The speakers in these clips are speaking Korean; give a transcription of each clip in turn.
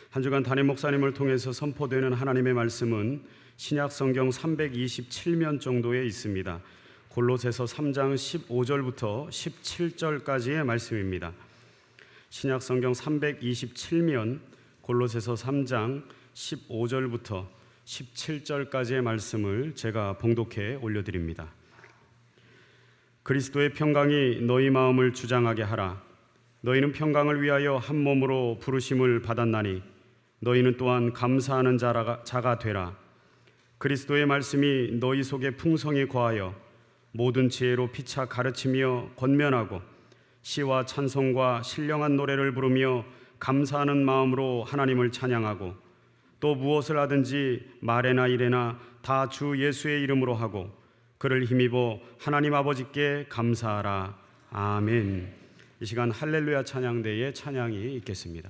한 주간 담임 목사님을 통해서 선포되는 하나님의 말씀은 신약 성경 327면 정도에 있습니다. 골로새서 3장 15절부터 17절까지의 말씀입니다. 신약 성경 327면 골로새서 3장 15절부터 17절까지의 말씀을 제가 봉독해 올려드립니다. 그리스도의 평강이 너희 마음을 주장하게 하라. 너희는 평강을 위하여 한 몸으로 부르심을 받았나니 너희는 또한 감사하는 자가 되라. 그리스도의 말씀이 너희 속에 풍성히 거하여 모든 지혜로 피차 가르치며 권면하고 시와 찬송과 신령한 노래를 부르며 감사하는 마음으로 하나님을 찬양하고 또 무엇을 하든지 말에나 일에나 다 주 예수의 이름으로 하고 그를 힘입어 하나님 아버지께 감사하라. 아멘. 이 시간 할렐루야 찬양대의 찬양이 있겠습니다.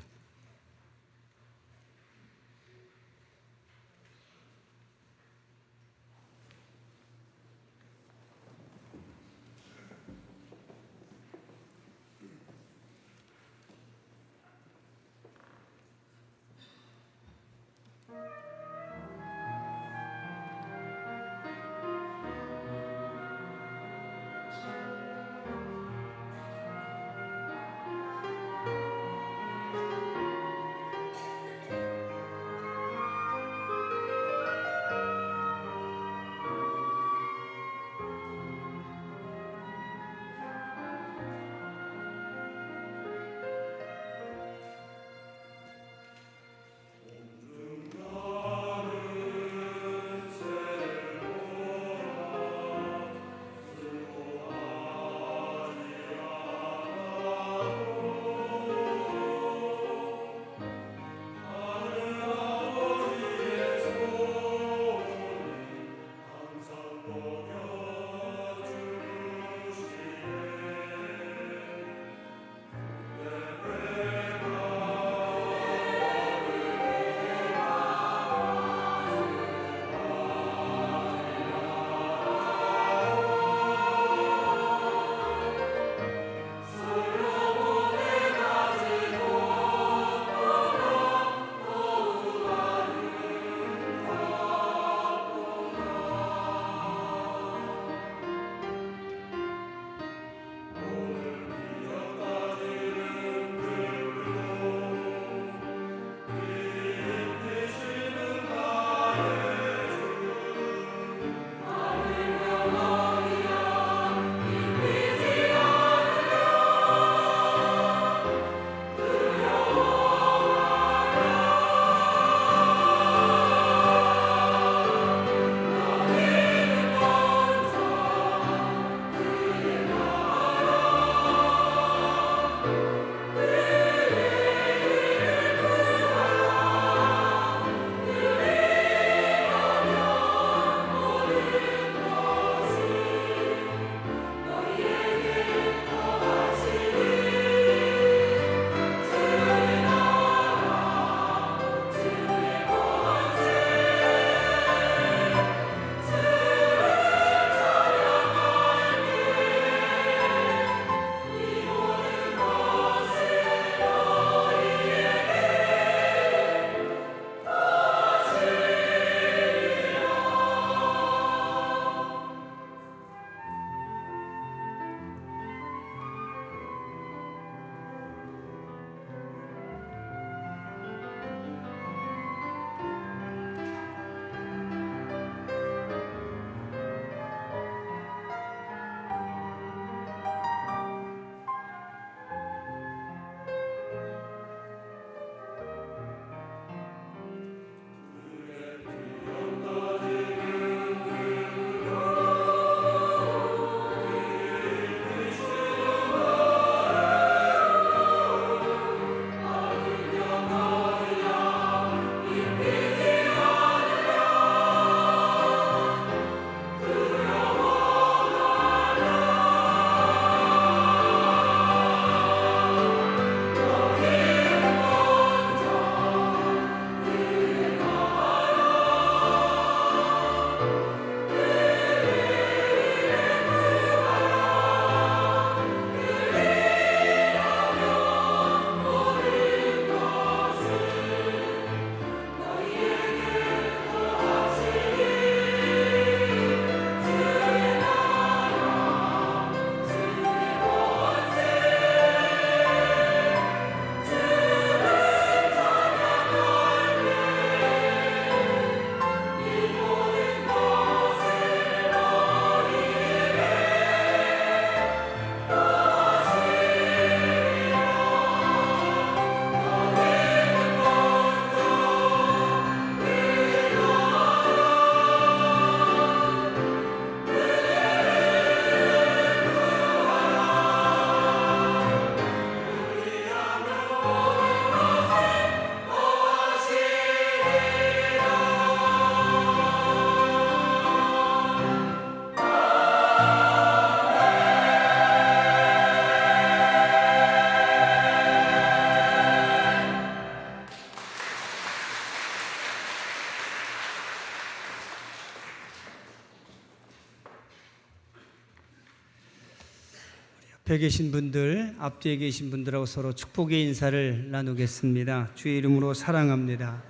앞에 계신 분들, 앞뒤에 계신 분들하고 서로 축복의 인사를 나누겠습니다. 주의 이름으로 사랑합니다.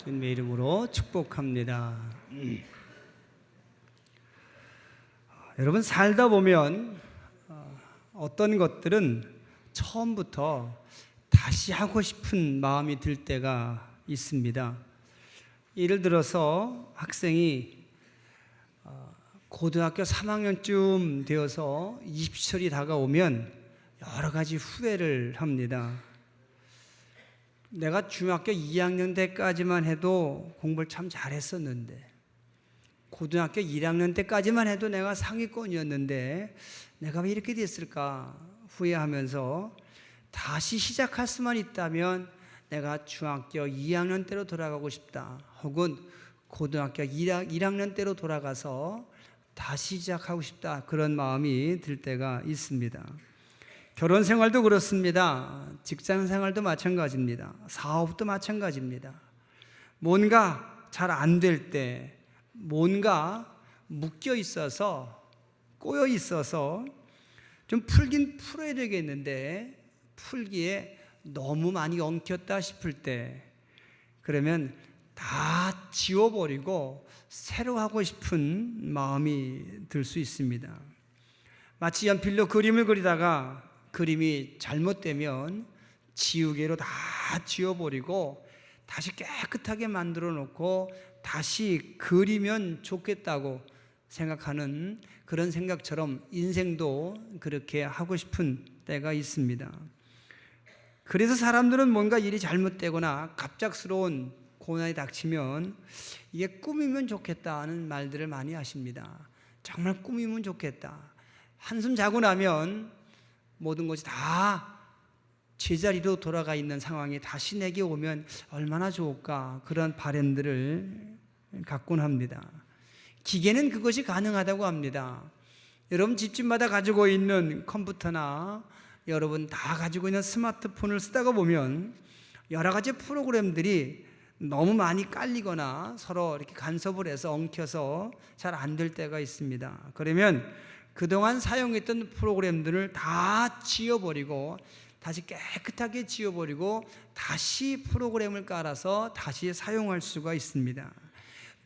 주님의 이름으로 축복합니다. 여러분, 살다 보면 어떤 것들은 처음부터 다시 하고 싶은 마음이 들 때가 있습니다. 예를 들어서 학생이 고등학교 3학년쯤 되어서 입시철이 다가오면 여러 가지 후회를 합니다. 내가 중학교 2학년 때까지만 해도 공부를 참 잘했었는데, 고등학교 1학년 때까지만 해도 내가 상위권이었는데 내가 왜 이렇게 됐을까 후회하면서 다시 시작할 수만 있다면 내가 중학교 2학년 때로 돌아가고 싶다, 혹은 고등학교 1학년 때로 돌아가서 다시 시작하고 싶다, 그런 마음이 들 때가 있습니다. 결혼 생활도 그렇습니다. 직장 생활도 마찬가지입니다. 사업도 마찬가지입니다. 뭔가 잘 안 될 때, 뭔가 묶여 있어서, 꼬여 있어서 좀 풀긴 풀어야 되겠는데 풀기에 너무 많이 엉켰다 싶을 때, 그러면 다 지워버리고 새로 하고 싶은 마음이 들 수 있습니다. 마치 연필로 그림을 그리다가 그림이 잘못되면 지우개로 다 지워버리고 다시 깨끗하게 만들어 놓고 다시 그리면 좋겠다고 생각하는 그런 생각처럼 인생도 그렇게 하고 싶은 때가 있습니다. 그래서 사람들은 뭔가 일이 잘못되거나 갑작스러운 고난이 닥치면 이게 꿈이면 좋겠다는 말들을 많이 하십니다. 정말 꿈이면 좋겠다. 한숨 자고 나면 모든 것이 다 제자리로 돌아가 있는 상황이 다시 내게 오면 얼마나 좋을까, 그런 바람들을 갖곤 합니다. 기계는 그것이 가능하다고 합니다. 여러분 집집마다 가지고 있는 컴퓨터나 여러분 다 가지고 있는 스마트폰을 쓰다가 보면 여러 가지 프로그램들이 너무 많이 깔리거나 서로 이렇게 간섭을 해서 엉켜서 잘 안 될 때가 있습니다. 그러면 그동안 사용했던 프로그램들을 다 지워버리고 다시 깨끗하게 지워버리고 다시 프로그램을 깔아서 다시 사용할 수가 있습니다.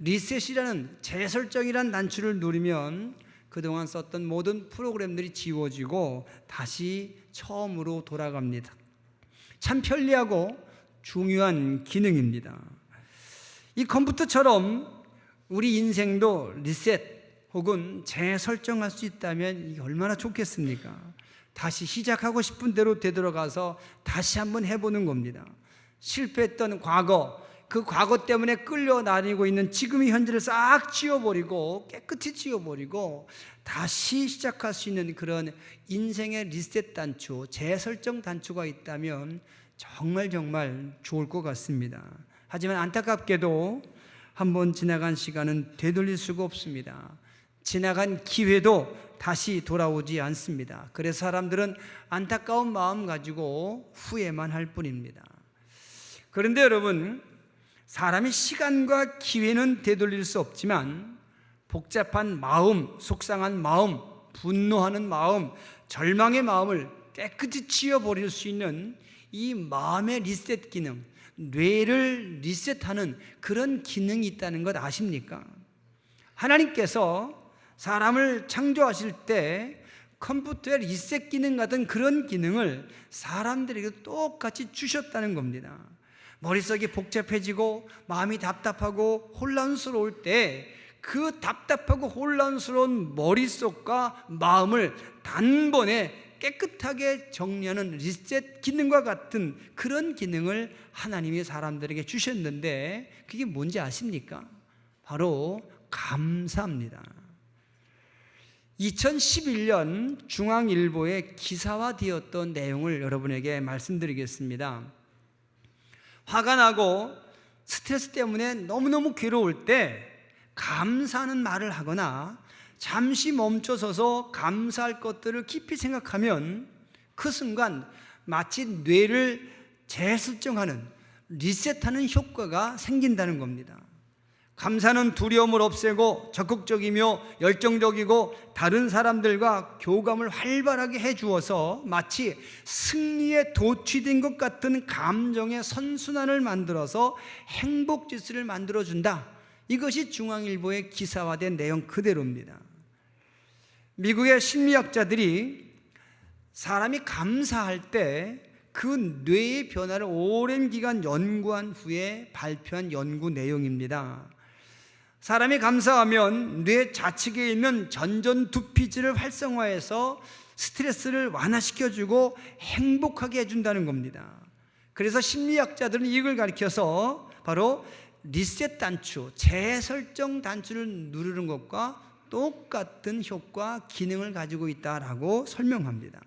리셋이라는 재설정이라는 단추를 누르면 그동안 썼던 모든 프로그램들이 지워지고 다시 처음으로 돌아갑니다. 참 편리하고 중요한 기능입니다. 이 컴퓨터처럼 우리 인생도 리셋 혹은 재설정할 수 있다면 이게 얼마나 좋겠습니까? 다시 시작하고 싶은 대로 되돌아가서 다시 한번 해보는 겁니다. 실패했던 과거, 그 과거 때문에 끌려다니고 있는 지금의 현재를 싹 지워버리고 깨끗이 지워버리고 다시 시작할 수 있는 그런 인생의 리셋 단추, 재설정 단추가 있다면 정말 좋을 것 같습니다. 하지만 안타깝게도 한번 지나간 시간은 되돌릴 수가 없습니다. 지나간 기회도 다시 돌아오지 않습니다. 그래서 사람들은 안타까운 마음 가지고 후회만 할 뿐입니다. 그런데 여러분, 사람이 시간과 기회는 되돌릴 수 없지만 복잡한 마음, 속상한 마음, 분노하는 마음, 절망의 마음을 깨끗이 치워버릴 수 있는 이 마음의 리셋 기능, 뇌를 리셋하는 그런 기능이 있다는 것 아십니까? 하나님께서 사람을 창조하실 때 컴퓨터의 리셋 기능 같은 그런 기능을 사람들에게 똑같이 주셨다는 겁니다. 머릿속이 복잡해지고 마음이 답답하고 혼란스러울 때 그 답답하고 혼란스러운 머릿속과 마음을 단번에 깨끗하게 정리하는 리셋 기능과 같은 그런 기능을 하나님이 사람들에게 주셨는데 그게 뭔지 아십니까? 바로 감사입니다. 2011년 중앙일보에 기사화되었던 내용을 여러분에게 말씀드리겠습니다. 화가 나고 스트레스 때문에 너무너무 괴로울 때 감사하는 말을 하거나 잠시 멈춰서서 감사할 것들을 깊이 생각하면 그 순간 마치 뇌를 재설정하는, 리셋하는 효과가 생긴다는 겁니다. 감사는 두려움을 없애고 적극적이며 열정적이고 다른 사람들과 교감을 활발하게 해주어서 마치 승리에 도취된 것 같은 감정의 선순환을 만들어서 행복지수를 만들어준다. 이것이 중앙일보의 기사화된 내용 그대로입니다. 미국의 심리학자들이 사람이 감사할 때 그 뇌의 변화를 오랜 기간 연구한 후에 발표한 연구 내용입니다. 사람이 감사하면 뇌 좌측에 있는 전전두피질을 활성화해서 스트레스를 완화시켜주고 행복하게 해준다는 겁니다. 그래서 심리학자들은 이걸 가리켜서 바로 리셋 단추, 재설정 단추를 누르는 것과 똑같은 효과, 기능을 가지고 있다라고 설명합니다.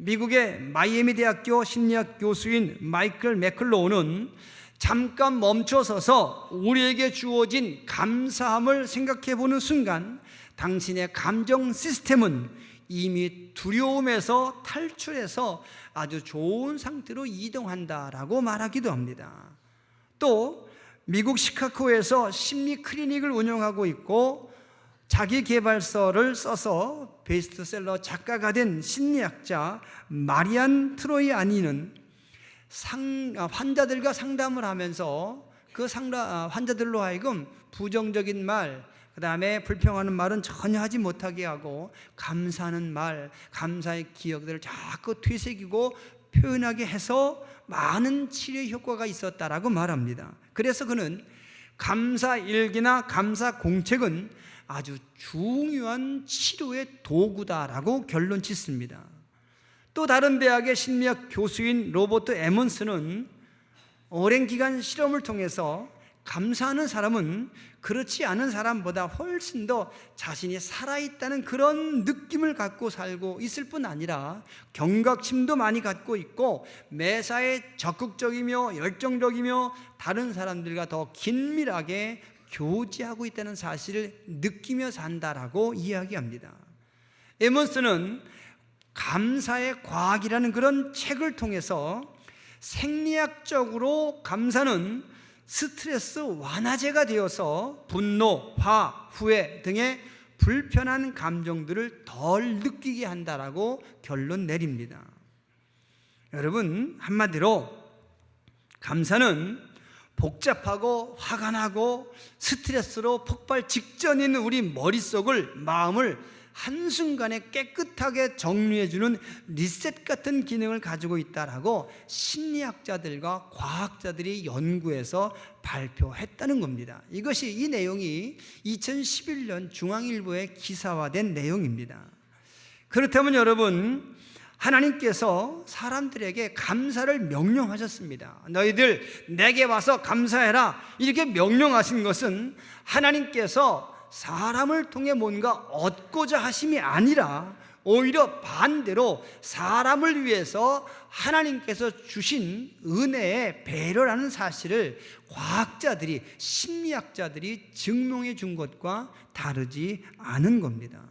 미국의 마이애미 대학교 심리학 교수인 마이클 맥클로우는 잠깐 멈춰서서 우리에게 주어진 감사함을 생각해 보는 순간 당신의 감정 시스템은 이미 두려움에서 탈출해서 아주 좋은 상태로 이동한다라고 말하기도 합니다. 또 미국 시카고에서 심리 클리닉을 운영하고 있고 자기 개발서를 써서 베스트셀러 작가가 된 심리학자 마리안 트로이아니는 환자들과 상담을 하면서 그 환자들로 하여금 부정적인 말, 그 다음에 불평하는 말은 전혀 하지 못하게 하고 감사하는 말, 감사의 기억들을 자꾸 되새기고 표현하게 해서 많은 치료 효과가 있었다라고 말합니다. 그래서 그는 감사 일기나 감사 공책은 아주 중요한 치료의 도구다라고 결론 짓습니다. 또 다른 대학의 심리학 교수인 로버트 에먼스는 오랜 기간 실험을 통해서 감사하는 사람은 그렇지 않은 사람보다 훨씬 더 자신이 살아있다는 그런 느낌을 갖고 살고 있을 뿐 아니라 경각심도 많이 갖고 있고 매사에 적극적이며 열정적이며 다른 사람들과 더 긴밀하게 교제하고 있다는 사실을 느끼며 산다라고 이야기합니다. 에먼스는 감사의 과학이라는 그런 책을 통해서 생리학적으로 감사는 스트레스 완화제가 되어서 분노, 화, 후회 등의 불편한 감정들을 덜 느끼게 한다라고 결론 내립니다. 여러분, 한마디로 감사는 복잡하고 화가 나고 스트레스로 폭발 직전인 우리 머릿속을, 마음을 한순간에 깨끗하게 정리해주는 리셋 같은 기능을 가지고 있다라고 심리학자들과 과학자들이 연구해서 발표했다는 겁니다. 이것이 이 내용이 2011년 중앙일보에 기사화된 내용입니다. 그렇다면 여러분, 하나님께서 사람들에게 감사를 명령하셨습니다. 너희들 내게 와서 감사해라 이렇게 명령하신 것은 하나님께서 사람을 통해 뭔가 얻고자 하심이 아니라 오히려 반대로 사람을 위해서 하나님께서 주신 은혜의 배려라는 사실을 과학자들이, 심리학자들이 증명해 준 것과 다르지 않은 겁니다.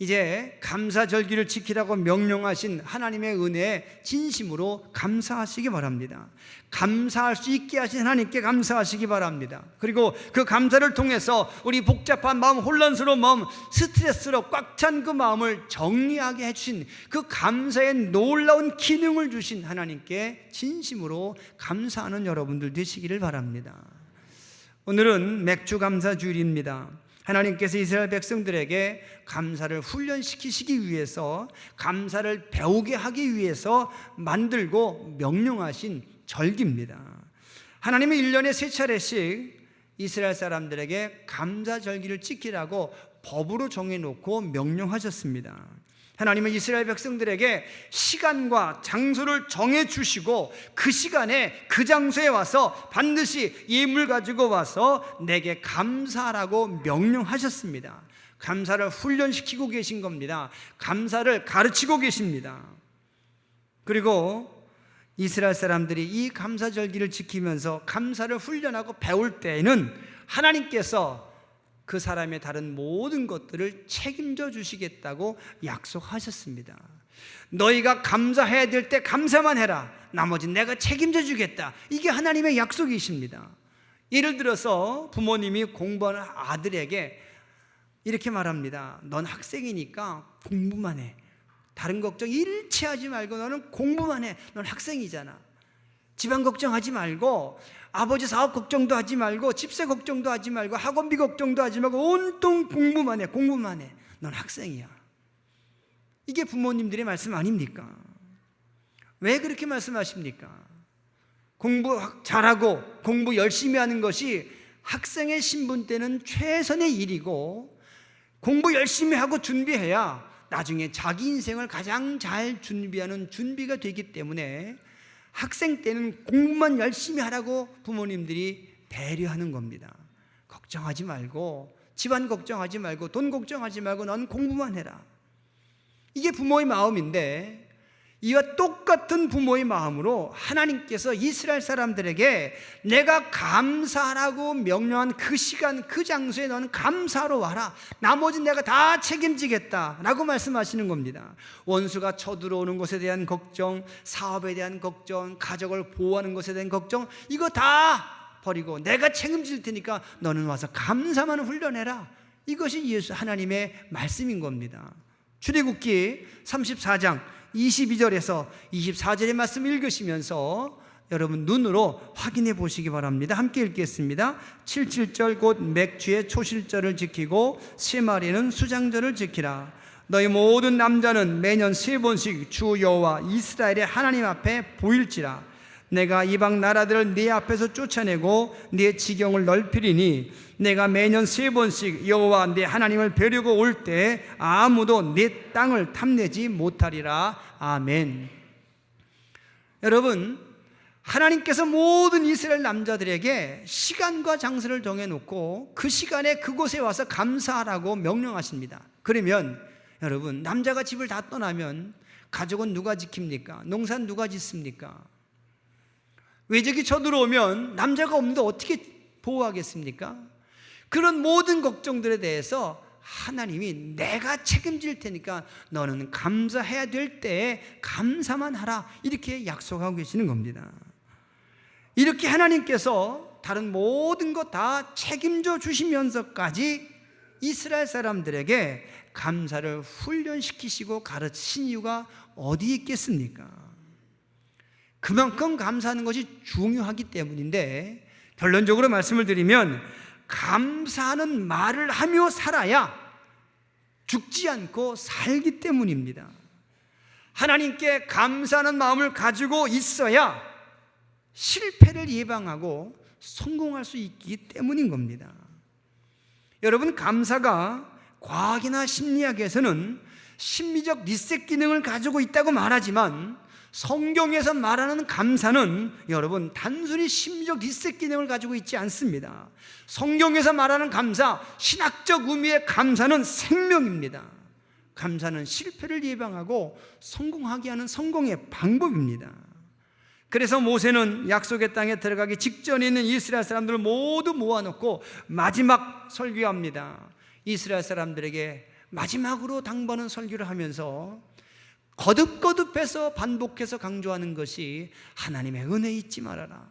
이제 감사절기를 지키라고 명령하신 하나님의 은혜에 진심으로 감사하시기 바랍니다. 감사할 수 있게 하신 하나님께 감사하시기 바랍니다. 그리고 그 감사를 통해서 우리 복잡한 마음, 혼란스러운 마음, 스트레스로 꽉 찬 그 마음을 정리하게 해주신 그 감사의 놀라운 기능을 주신 하나님께 진심으로 감사하는 여러분들 되시기를 바랍니다. 오늘은 맥주 감사 주일입니다. 하나님께서 이스라엘 백성들에게 감사를 훈련시키시기 위해서, 감사를 배우게 하기 위해서 만들고 명령하신 절기입니다. 하나님은 1년에 3차례씩 이스라엘 사람들에게 감사절기를 지키라고 법으로 정해놓고 명령하셨습니다. 하나님은 이스라엘 백성들에게 시간과 장소를 정해주시고 그 시간에 그 장소에 와서 반드시 예물 가지고 와서 내게 감사하라고 명령하셨습니다. 감사를 훈련시키고 계신 겁니다. 감사를 가르치고 계십니다. 그리고 이스라엘 사람들이 이 감사절기를 지키면서 감사를 훈련하고 배울 때에는 하나님께서 그 사람의 다른 모든 것들을 책임져 주시겠다고 약속하셨습니다. 너희가 감사해야 될 때 감사만 해라. 나머지는 내가 책임져 주겠다. 이게 하나님의 약속이십니다. 예를 들어서 부모님이 공부하는 아들에게 이렇게 말합니다. 넌 학생이니까 공부만 해. 다른 걱정 일체 하지 말고 너는 공부만 해. 넌 학생이잖아. 집안 걱정하지 말고, 아버지 사업 걱정도 하지 말고, 집세 걱정도 하지 말고, 학원비 걱정도 하지 말고 온통 공부만 해. 공부만 해. 넌 학생이야. 이게 부모님들의 말씀 아닙니까? 왜 그렇게 말씀하십니까? 공부 잘하고 공부 열심히 하는 것이 학생의 신분 때는 최선의 일이고, 공부 열심히 하고 준비해야 나중에 자기 인생을 가장 잘 준비하는 준비가 되기 때문에 학생 때는 공부만 열심히 하라고 부모님들이 배려하는 겁니다. 걱정하지 말고, 집안 걱정하지 말고, 돈 걱정하지 말고 넌 공부만 해라. 이게 부모의 마음인데, 이와 똑같은 부모의 마음으로 하나님께서 이스라엘 사람들에게 내가 감사하라고 명령한 그 시간, 그 장소에 너는 감사하러 와라. 나머지 내가 다 책임지겠다 라고 말씀하시는 겁니다. 원수가 쳐들어오는 것에 대한 걱정, 사업에 대한 걱정, 가족을 보호하는 것에 대한 걱정, 이거 다 버리고 내가 책임질 테니까 너는 와서 감사만 훈련해라. 이것이 예수 하나님의 말씀인 겁니다. 출애굽기 34장 22절에서 24절의 말씀 읽으시면서 여러분 눈으로 확인해 보시기 바랍니다. 함께 읽겠습니다. 77절 곧 맥주의 초실절을 지키고 세마리는 수장절을 지키라. 너희 모든 남자는 매년 3번씩 주 여호와 이스라엘의 하나님 앞에 보일지라. 내가 이방 나라들을 네 앞에서 쫓아내고 네 지경을 넓히리니 내가 매년 3번씩 여호와 네 하나님을 뵈려고 올 때 아무도 네 땅을 탐내지 못하리라. 아멘. 여러분, 하나님께서 모든 이스라엘 남자들에게 시간과 장소를 정해놓고 그 시간에 그곳에 와서 감사하라고 명령하십니다. 그러면 여러분, 남자가 집을 다 떠나면 가족은 누가 지킵니까? 농사는 누가 짓습니까? 외적이 쳐들어오면 남자가 없는데 어떻게 보호하겠습니까? 그런 모든 걱정들에 대해서 하나님이 내가 책임질 테니까 너는 감사해야 될 때에 감사만 하라, 이렇게 약속하고 계시는 겁니다. 이렇게 하나님께서 다른 모든 것 다 책임져 주시면서까지 이스라엘 사람들에게 감사를 훈련시키시고 가르치신 이유가 어디 있겠습니까? 그만큼 감사하는 것이 중요하기 때문인데, 결론적으로 말씀을 드리면 감사하는 말을 하며 살아야 죽지 않고 살기 때문입니다. 하나님께 감사하는 마음을 가지고 있어야 실패를 예방하고 성공할 수 있기 때문인 겁니다. 여러분, 감사가 과학이나 심리학에서는 심리적 리셋 기능을 가지고 있다고 말하지만 성경에서 말하는 감사는 여러분 단순히 심리적 리셋 기능을 가지고 있지 않습니다. 성경에서 말하는 감사, 신학적 의미의 감사는 생명입니다. 감사는 실패를 예방하고 성공하게 하는 성공의 방법입니다. 그래서 모세는 약속의 땅에 들어가기 직전에 있는 이스라엘 사람들을 모두 모아놓고 마지막 설교합니다. 이스라엘 사람들에게 마지막으로 당부하는 설교를 하면서 거듭거듭해서 반복해서 강조하는 것이 하나님의 은혜 잊지 말아라,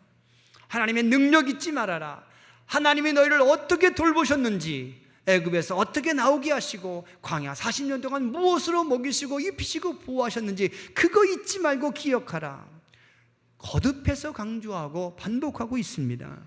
하나님의 능력 잊지 말아라, 하나님이 너희를 어떻게 돌보셨는지, 애굽에서 어떻게 나오게 하시고 광야 40년 동안 무엇으로 먹이시고 입히시고 보호하셨는지 그거 잊지 말고 기억하라. 거듭해서 강조하고 반복하고 있습니다.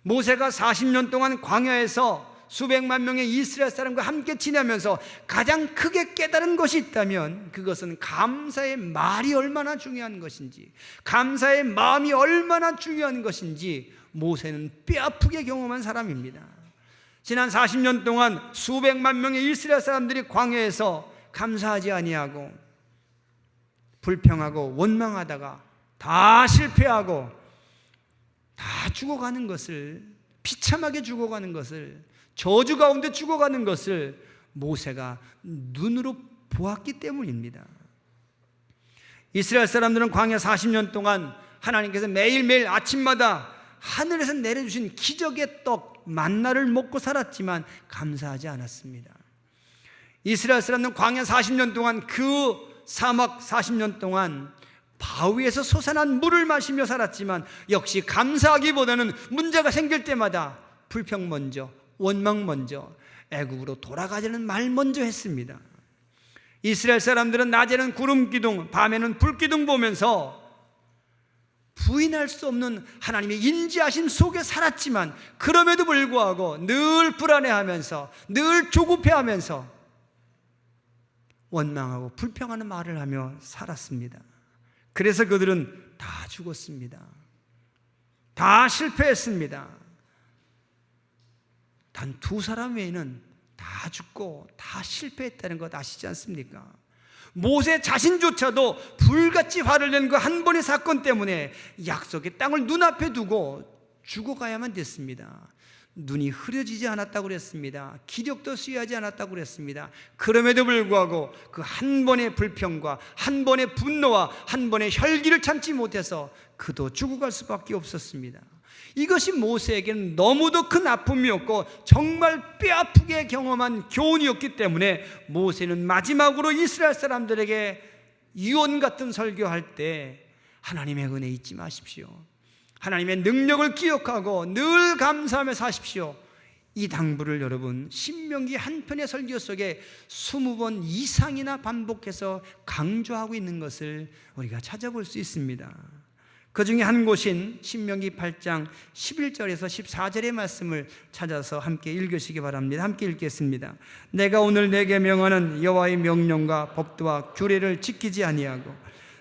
모세가 40년 동안 광야에서 수백만 명의 이스라엘 사람과 함께 지내면서 가장 크게 깨달은 것이 있다면 그것은 감사의 말이 얼마나 중요한 것인지, 감사의 마음이 얼마나 중요한 것인지 모세는 뼈아프게 경험한 사람입니다. 지난 40년 동안 수백만 명의 이스라엘 사람들이 광야에서 감사하지 아니하고 불평하고 원망하다가 다 실패하고 다 죽어가는 것을, 비참하게 죽어가는 것을, 저주 가운데 죽어가는 것을 모세가 눈으로 보았기 때문입니다. 이스라엘 사람들은 광야 40년 동안 하나님께서 매일매일 아침마다 하늘에서 내려주신 기적의 떡 만나를 먹고 살았지만 감사하지 않았습니다. 이스라엘 사람들은 광야 40년 동안, 그 사막 40년 동안 바위에서 솟아난 물을 마시며 살았지만 역시 감사하기보다는 문제가 생길 때마다 불평 먼저, 원망 먼저, 애굽으로 돌아가자는 말 먼저 했습니다. 이스라엘 사람들은 낮에는 구름 기둥, 밤에는 불 기둥 보면서 부인할 수 없는 하나님의 인지하심 속에 살았지만 그럼에도 불구하고 늘 불안해하면서, 늘 조급해하면서 원망하고 불평하는 말을 하며 살았습니다. 그래서 그들은 다 죽었습니다. 다 실패했습니다. 단 2사람 외에는 다 죽고 다 실패했다는 것 아시지 않습니까? 모세 자신조차도 불같이 화를 낸 그 한 번의 사건 때문에 약속의 땅을 눈앞에 두고 죽어가야만 됐습니다. 눈이 흐려지지 않았다고 그랬습니다. 기력도 쇠하지 않았다고 그랬습니다. 그럼에도 불구하고 그 한 번의 불평과 한 번의 분노와 한 번의 혈기를 참지 못해서 그도 죽어갈 수밖에 없었습니다. 이것이 모세에게는 너무도 큰 아픔이었고 정말 뼈아프게 경험한 교훈이었기 때문에 모세는 마지막으로 이스라엘 사람들에게 유언 같은 설교할 때 하나님의 은혜 잊지 마십시오. 하나님의 능력을 기억하고 늘 감사하며 사십시오. 이 당부를 여러분 신명기 한 편의 설교 속에 20번 이상이나 반복해서 강조하고 있는 것을 우리가 찾아볼 수 있습니다. 그 중에 한 곳인 신명기 8장 11절에서 14절의 말씀을 찾아서 함께 읽으시기 바랍니다. 함께 읽겠습니다. 내가 오늘 내게 명하는 여호와의 명령과 법도와 규례를 지키지 아니하고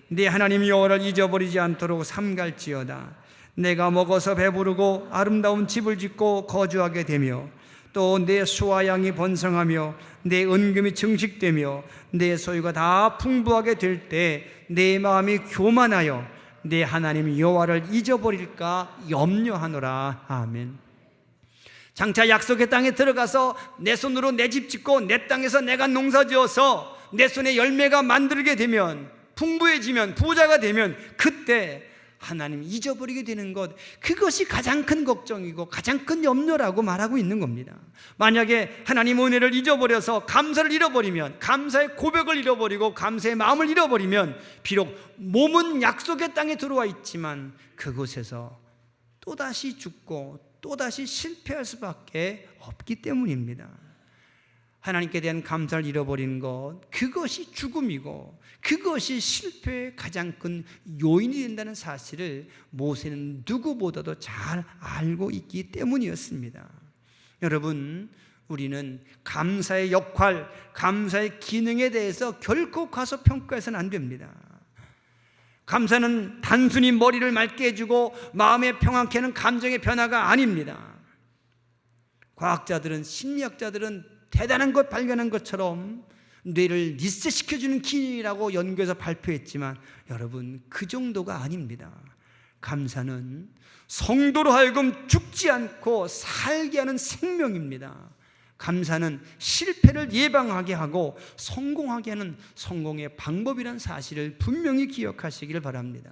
네 하나님 여호와를 잊어버리지 않도록 삼갈지어다. 내가 먹어서 배부르고 아름다운 집을 짓고 거주하게 되며 또 내 소와 양이 번성하며 내 은금이 증식되며 내 소유가 다 풍부하게 될 때 내 마음이 교만하여 내 하나님 여호와를 잊어버릴까 염려하노라. 아멘. 장차 약속의 땅에 들어가서 내 손으로 내 집 짓고 내 땅에서 내가 농사지어서 내 손에 열매가 만들게 되면, 풍부해지면, 부자가 되면 그때 하나님 잊어버리게 되는 것, 그것이 가장 큰 걱정이고 가장 큰 염려라고 말하고 있는 겁니다. 만약에 하나님 은혜를 잊어버려서 감사를 잃어버리면, 감사의 고백을 잃어버리고 감사의 마음을 잃어버리면 비록 몸은 약속의 땅에 들어와 있지만 그곳에서 또다시 죽고 또다시 실패할 수밖에 없기 때문입니다. 하나님께 대한 감사를 잃어버리는 것, 그것이 죽음이고 그것이 실패의 가장 큰 요인이 된다는 사실을 모세는 누구보다도 잘 알고 있기 때문이었습니다. 여러분, 우리는 감사의 역할, 감사의 기능에 대해서 결코 과소평가해서는 안 됩니다. 감사는 단순히 머리를 맑게 해주고 마음에 평안케 하는 감정의 변화가 아닙니다. 과학자들은, 심리학자들은 대단한 것 발견한 것처럼 뇌를 리셋시켜주는 기능이라고 연구해서 발표했지만 여러분, 그 정도가 아닙니다. 감사는 성도로 하여금 죽지 않고 살게 하는 생명입니다. 감사는 실패를 예방하게 하고 성공하게 하는 성공의 방법이라는 사실을 분명히 기억하시기를 바랍니다.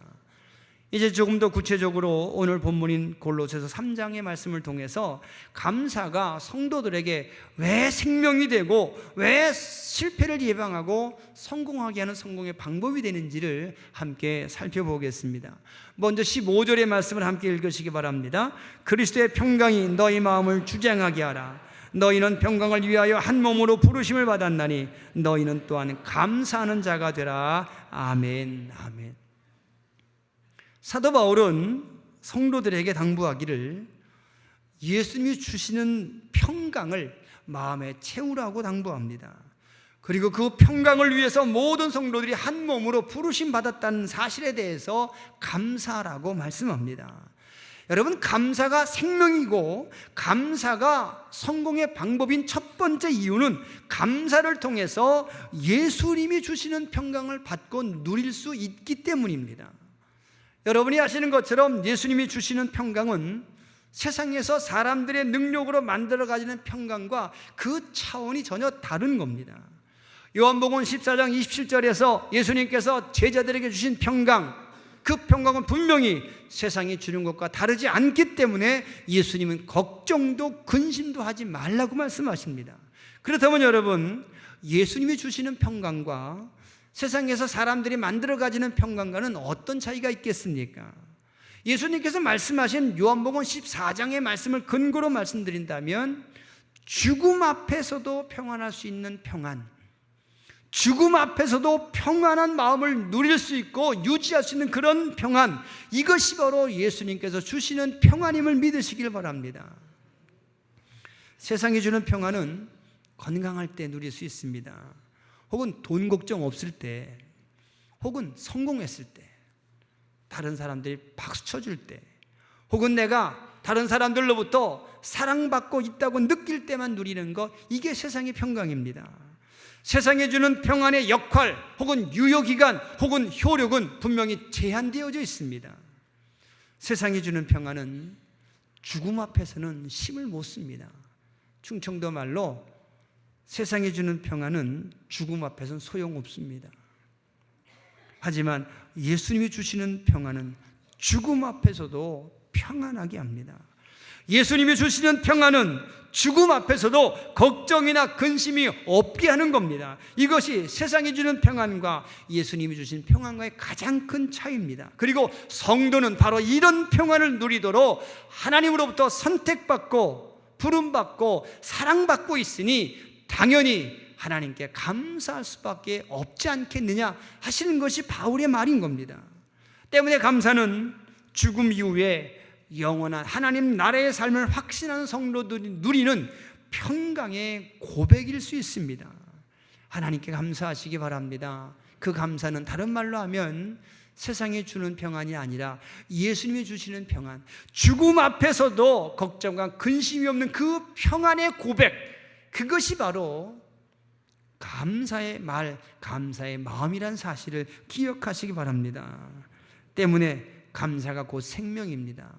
이제 조금 더 구체적으로 오늘 본문인 골로새서 3장의 말씀을 통해서 감사가 성도들에게 왜 생명이 되고 왜 실패를 예방하고 성공하게 하는 성공의 방법이 되는지를 함께 살펴보겠습니다. 먼저 15절의 말씀을 함께 읽으시기 바랍니다. 그리스도의 평강이 너희 마음을 주장하게 하라. 너희는 평강을 위하여 한 몸으로 부르심을 받았나니 너희는 또한 감사하는 자가 되라. 아멘. 아멘. 사도 바울은 성도들에게 당부하기를 예수님이 주시는 평강을 마음에 채우라고 당부합니다. 그리고 그 평강을 위해서 모든 성도들이 한 몸으로 부르심 받았다는 사실에 대해서 감사라고 말씀합니다. 여러분, 감사가 생명이고 감사가 성공의 방법인 첫 번째 이유는 감사를 통해서 예수님이 주시는 평강을 받고 누릴 수 있기 때문입니다. 여러분이 아시는 것처럼 예수님이 주시는 평강은 세상에서 사람들의 능력으로 만들어 가지는 평강과 그 차원이 전혀 다른 겁니다. 요한복음 14장 27절에서 예수님께서 제자들에게 주신 평강, 그 평강은 분명히 세상이 주는 것과 다르지 않기 때문에 예수님은 걱정도 근심도 하지 말라고 말씀하십니다. 그렇다면 여러분, 예수님이 주시는 평강과 세상에서 사람들이 만들어 가지는 평강과는 어떤 차이가 있겠습니까? 예수님께서 말씀하신 요한복음 14장의 말씀을 근거로 말씀드린다면 죽음 앞에서도 평안할 수 있는 평안, 죽음 앞에서도 평안한 마음을 누릴 수 있고 유지할 수 있는 그런 평안, 이것이 바로 예수님께서 주시는 평안임을 믿으시길 바랍니다. 세상이 주는 평안은 건강할 때 누릴 수 있습니다. 혹은 돈 걱정 없을 때, 혹은 성공했을 때, 다른 사람들이 박수 쳐줄 때, 혹은 내가 다른 사람들로부터 사랑받고 있다고 느낄 때만 누리는 것, 이게 세상의 평강입니다. 세상에 주는 평안의 역할 혹은 유효기간 혹은 효력은 분명히 제한되어져 있습니다. 세상이 주는 평안은 죽음 앞에서는 힘을 못 씁니다. 충청도 말로 세상이 주는 평안은 죽음 앞에서는 소용없습니다. 하지만 예수님이 주시는 평안은 죽음 앞에서도 평안하게 합니다. 예수님이 주시는 평안은 죽음 앞에서도 걱정이나 근심이 없게 하는 겁니다. 이것이 세상이 주는 평안과 예수님이 주신 평안과의 가장 큰 차이입니다. 그리고 성도는 바로 이런 평안을 누리도록 하나님으로부터 선택받고 부름받고 사랑받고 있으니 당연히 하나님께 감사할 수밖에 없지 않겠느냐 하시는 것이 바울의 말인 겁니다. 때문에 감사는 죽음 이후에 영원한 하나님 나라의 삶을 확신하는 성도들이 누리는 평강의 고백일 수 있습니다. 하나님께 감사하시기 바랍니다. 그 감사는 다른 말로 하면 세상이 주는 평안이 아니라 예수님이 주시는 평안, 죽음 앞에서도 걱정과 근심이 없는 그 평안의 고백, 그것이 바로 감사의 말, 감사의 마음이란 사실을 기억하시기 바랍니다. 때문에 감사가 곧 생명입니다.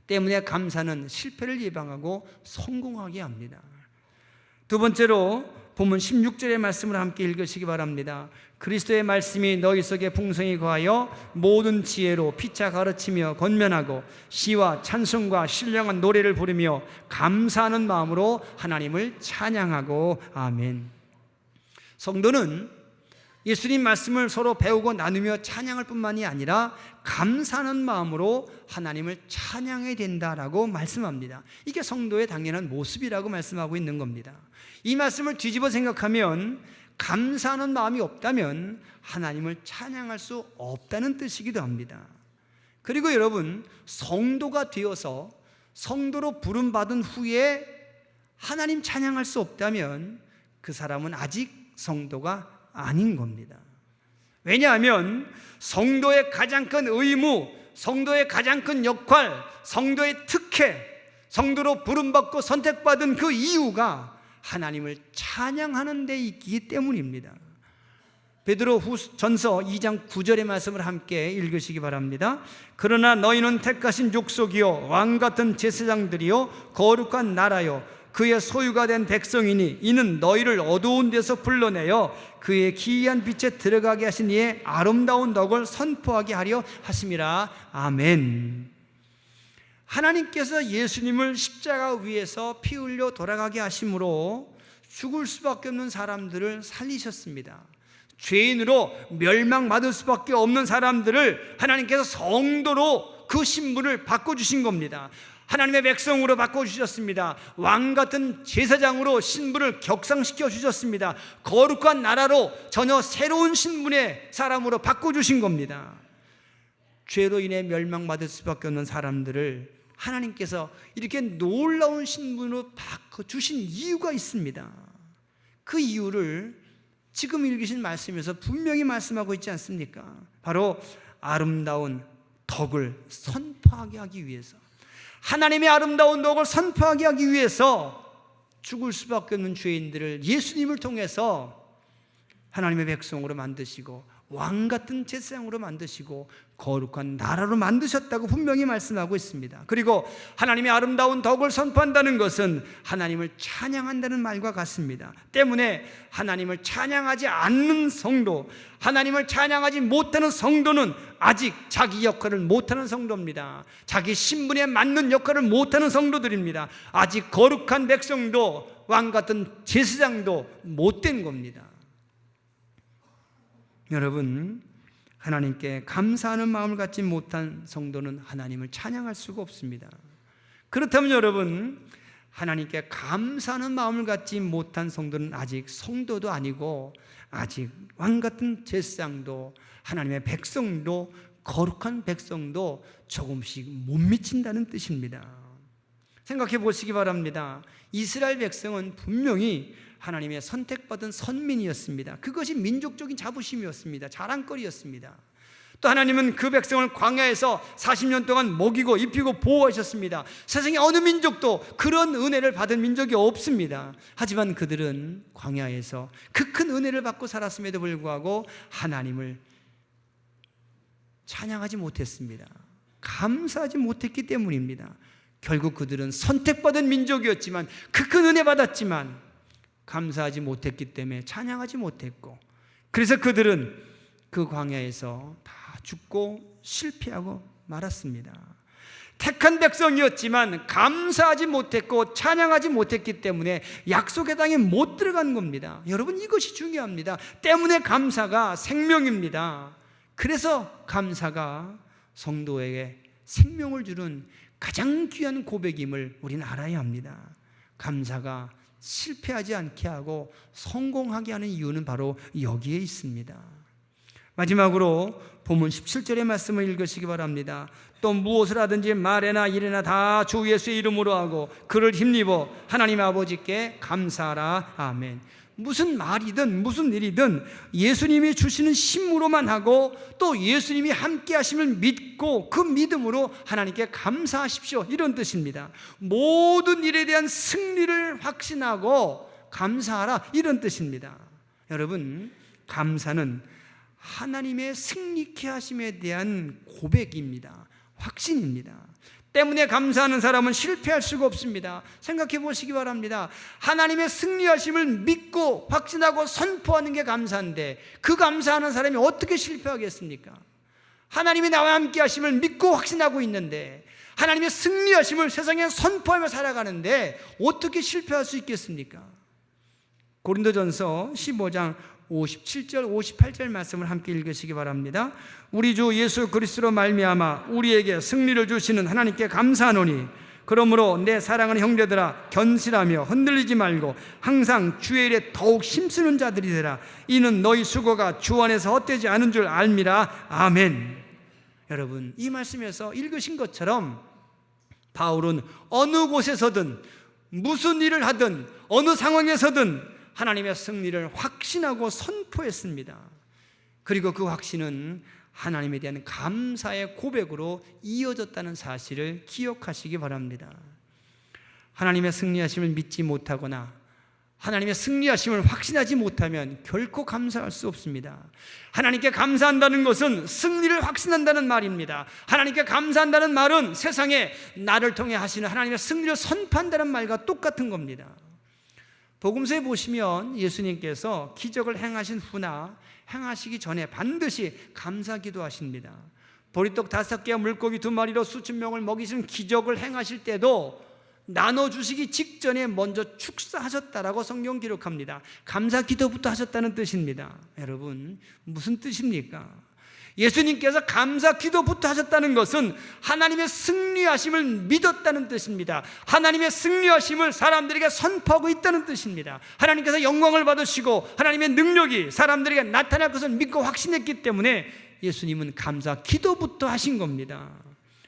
때문에 감사는 실패를 예방하고 성공하게 합니다. 두 번째로 본문 16절의 말씀을 함께 읽으시기 바랍니다. 그리스도의 말씀이 너희 속에 풍성히 거하여 모든 지혜로 피차 가르치며 권면하고 시와 찬송과 신령한 노래를 부르며 감사하는 마음으로 하나님을 찬양하고. 아멘. 성도는 예수님 말씀을 서로 배우고 나누며 찬양할 뿐만이 아니라 감사하는 마음으로 하나님을 찬양해야 된다라고 말씀합니다. 이게 성도의 당연한 모습이라고 말씀하고 있는 겁니다. 이 말씀을 뒤집어 생각하면 감사하는 마음이 없다면 하나님을 찬양할 수 없다는 뜻이기도 합니다. 그리고 여러분, 성도가 되어서 성도로 부름받은 후에 하나님 찬양할 수 없다면 그 사람은 아직 성도가 아닌 겁니다. 왜냐하면 성도의 가장 큰 의무, 성도의 가장 큰 역할, 성도의 특혜, 성도로 부름받고 선택받은 그 이유가 하나님을 찬양하는 데 있기 때문입니다. 베드로전서 2장 9절의 말씀을 함께 읽으시기 바랍니다. 그러나 너희는 택하신 족속이요 왕같은 제사장들이요 거룩한 나라요 그의 소유가 된 백성이니 이는 너희를 어두운 데서 불러내어 그의 기이한 빛에 들어가게 하신 이의 아름다운 덕을 선포하게 하려 하심이라. 아멘. 하나님께서 예수님을 십자가 위에서 피 흘려 돌아가게 하심으로 죽을 수밖에 없는 사람들을 살리셨습니다. 죄인으로 멸망받을 수밖에 없는 사람들을 하나님께서 성도로 그 신분을 바꿔주신 겁니다. 하나님의 백성으로 바꿔주셨습니다. 왕같은 제사장으로 신분을 격상시켜 주셨습니다. 거룩한 나라로 전혀 새로운 신분의 사람으로 바꿔주신 겁니다. 죄로 인해 멸망받을 수밖에 없는 사람들을 하나님께서 이렇게 놀라운 신분으로 바꿔주신 이유가 있습니다. 그 이유를 지금 읽으신 말씀에서 분명히 말씀하고 있지 않습니까? 바로 아름다운 덕을 선포하게 하기 위해서, 하나님의 아름다운 덕을 선포하게 하기 위해서 죽을 수밖에 없는 죄인들을 예수님을 통해서 하나님의 백성으로 만드시고 왕같은 제사장으로 만드시고 거룩한 나라로 만드셨다고 분명히 말씀하고 있습니다. 그리고 하나님의 아름다운 덕을 선포한다는 것은 하나님을 찬양한다는 말과 같습니다. 때문에 하나님을 찬양하지 않는 성도, 하나님을 찬양하지 못하는 성도는 아직 자기 역할을 못하는 성도입니다. 자기 신분에 맞는 역할을 못하는 성도들입니다. 아직 거룩한 백성도 왕같은 제사장도 못된 겁니다. 여러분, 하나님께 감사하는 마음을 갖지 못한 성도는 하나님을 찬양할 수가 없습니다. 그렇다면 여러분, 하나님께 감사하는 마음을 갖지 못한 성도는 아직 성도도 아니고 아직 왕같은 제사장도 하나님의 백성도 거룩한 백성도 조금씩 못 미친다는 뜻입니다. 생각해 보시기 바랍니다. 이스라엘 백성은 분명히 하나님의 선택받은 선민이었습니다. 그것이 민족적인 자부심이었습니다. 자랑거리였습니다. 또 하나님은 그 백성을 광야에서 40년 동안 먹이고 입히고 보호하셨습니다. 세상에 어느 민족도 그런 은혜를 받은 민족이 없습니다. 하지만 그들은 광야에서 그 큰 은혜를 받고 살았음에도 불구하고 하나님을 찬양하지 못했습니다. 감사하지 못했기 때문입니다. 결국 그들은 선택받은 민족이었지만 그 큰 은혜 받았지만 감사하지 못했기 때문에 찬양하지 못했고, 그래서 그들은 그 광야에서 다 죽고 실패하고 말았습니다. 택한 백성이었지만 감사하지 못했고 찬양하지 못했기 때문에 약속의 땅에 못 들어간 겁니다. 여러분, 이것이 중요합니다. 때문에 감사가 생명입니다. 그래서 감사가 성도에게 생명을 주는 가장 귀한 고백임을 우리는 알아야 합니다. 감사가 실패하지 않게 하고 성공하게 하는 이유는 바로 여기에 있습니다. 마지막으로 본문 17절의 말씀을 읽으시기 바랍니다. 또 무엇을 하든지 말에나 일에나 다 주 예수의 이름으로 하고 그를 힘입어 하나님 아버지께 감사하라. 아멘. 무슨 말이든 무슨 일이든 예수님이 주시는 힘으로만 하고 또 예수님이 함께 하심을 믿고 그 믿음으로 하나님께 감사하십시오, 이런 뜻입니다. 모든 일에 대한 승리를 확신하고 감사하라, 이런 뜻입니다. 여러분, 감사는 하나님의 승리케 하심에 대한 고백입니다. 확신입니다. 때문에 감사하는 사람은 실패할 수가 없습니다. 생각해 보시기 바랍니다. 하나님의 승리하심을 믿고 확신하고 선포하는 게 감사인데 그 감사하는 사람이 어떻게 실패하겠습니까? 하나님이 나와 함께 하심을 믿고 확신하고 있는데 하나님의 승리하심을 세상에 선포하며 살아가는데 어떻게 실패할 수 있겠습니까? 고린도전서 15장 57절 58절 말씀을 함께 읽으시기 바랍니다. 우리 주 예수 그리스도로 말미암아 우리에게 승리를 주시는 하나님께 감사하노니 그러므로 내 사랑하는 형제들아 견실하며 흔들리지 말고 항상 주의 일에 더욱 힘쓰는 자들이 되라. 이는 너희 수고가 주 안에서 헛되지 않은 줄 알미라. 아멘. 여러분, 이 말씀에서 읽으신 것처럼 바울은 어느 곳에서든 무슨 일을 하든 어느 상황에서든 하나님의 승리를 확신하고 선포했습니다. 그리고 그 확신은 하나님에 대한 감사의 고백으로 이어졌다는 사실을 기억하시기 바랍니다. 하나님의 승리하심을 믿지 못하거나 하나님의 승리하심을 확신하지 못하면 결코 감사할 수 없습니다. 하나님께 감사한다는 것은 승리를 확신한다는 말입니다. 하나님께 감사한다는 말은 세상에 나를 통해 하시는 하나님의 승리를 선포한다는 말과 똑같은 겁니다. 복음서에 보시면 예수님께서 기적을 행하신 후나 행하시기 전에 반드시 감사 기도하십니다. 보리떡 5개와 물고기 2마리로 수천 명을 먹이신 기적을 행하실 때도 나눠주시기 직전에 먼저 축사하셨다라고 성경 기록합니다. 감사 기도부터 하셨다는 뜻입니다. 여러분, 무슨 뜻입니까? 예수님께서 감사 기도부터 하셨다는 것은 하나님의 승리하심을 믿었다는 뜻입니다. 하나님의 승리하심을 사람들에게 선포하고 있다는 뜻입니다. 하나님께서 영광을 받으시고 하나님의 능력이 사람들에게 나타날 것을 믿고 확신했기 때문에 예수님은 감사 기도부터 하신 겁니다.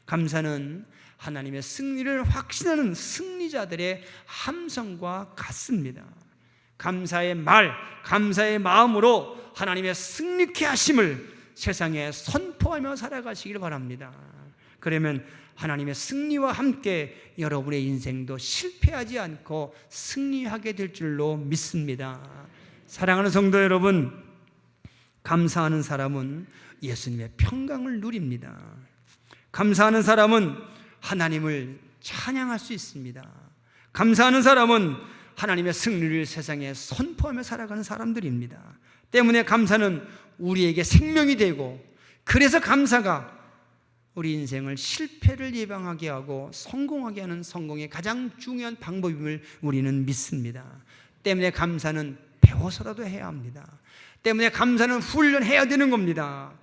감사는 하나님의 승리를 확신하는 승리자들의 함성과 같습니다. 감사의 말, 감사의 마음으로 하나님의 승리케 하심을 세상에 선포하며 살아가시길 바랍니다. 그러면 하나님의 승리와 함께 여러분의 인생도 실패하지 않고 승리하게 될 줄로 믿습니다. 사랑하는 성도 여러분, 감사하는 사람은 예수님의 평강을 누립니다. 감사하는 사람은 하나님을 찬양할 수 있습니다. 감사하는 사람은 하나님의 승리를 세상에 선포하며 살아가는 사람들입니다. 때문에 감사는 우리에게 생명이 되고, 그래서 감사가 우리 인생을 실패를 예방하게 하고 성공하게 하는 성공의 가장 중요한 방법임을 우리는 믿습니다. 때문에 감사는 배워서라도 해야 합니다. 때문에 감사는 훈련해야 되는 겁니다.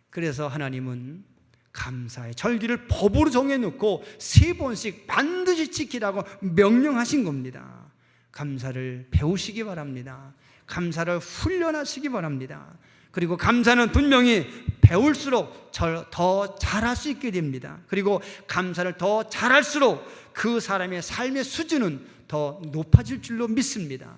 그래서 하나님은 감사의 절기를 법으로 정해놓고 3번씩 반드시 지키라고 명령하신 겁니다. 감사를 배우시기 바랍니다. 감사를 훈련하시기 바랍니다. 그리고 감사는 분명히 배울수록 더 잘할 수 있게 됩니다. 그리고 감사를 더 잘할수록 그 사람의 삶의 수준은 더 높아질 줄로 믿습니다.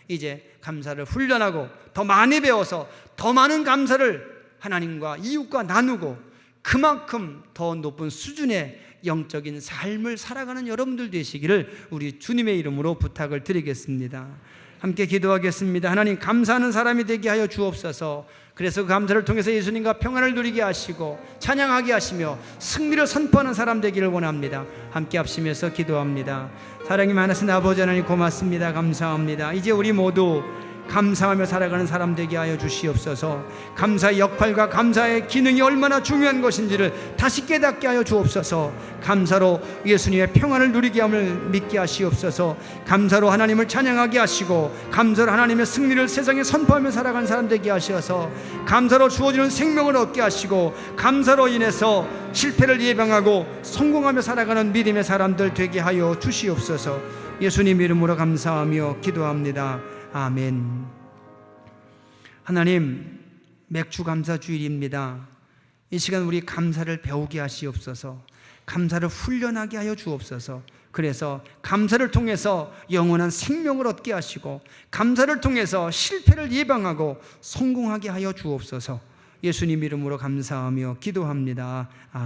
이제 감사를 훈련하고 더 많이 배워서 더 많은 감사를 하나님과 이웃과 나누고 그만큼 더 높은 수준의 영적인 삶을 살아가는 여러분들 되시기를 우리 주님의 이름으로 부탁을 드리겠습니다. 함께 기도하겠습니다. 하나님, 감사하는 사람이 되게 하여 주옵소서. 그래서 그 감사를 통해서 예수님과 평안을 누리게 하시고 찬양하게 하시며 승리를 선포하는 사람 되기를 원합니다. 함께 합심해서 기도합니다. 사랑이 많으신 아버지 하나님, 고맙습니다. 감사합니다. 이제 우리 모두 감사하며 살아가는 사람 되게 하여 주시옵소서. 감사의 역할과 감사의 기능이 얼마나 중요한 것인지를 다시 깨닫게 하여 주옵소서. 감사로 예수님의 평안을 누리게 함을 믿게 하시옵소서. 감사로 하나님을 찬양하게 하시고 감사로 하나님의 승리를 세상에 선포하며 살아가는 사람 되게 하셔서 감사로 주어지는 생명을 얻게 하시고 감사로 인해서 실패를 예방하고 성공하며 살아가는 믿음의 사람들 되게 하여 주시옵소서. 예수님 이름으로 감사하며 기도합니다. 아멘. 하나님, 맥주 감사 주일입니다. 이 시간 우리 감사를 배우게 하시옵소서. 감사를 훈련하게 하여 주옵소서. 그래서 감사를 통해서 영원한 생명을 얻게 하시고 감사를 통해서 실패를 예방하고 성공하게 하여 주옵소서. 예수님 이름으로 감사하며 기도합니다. 아멘.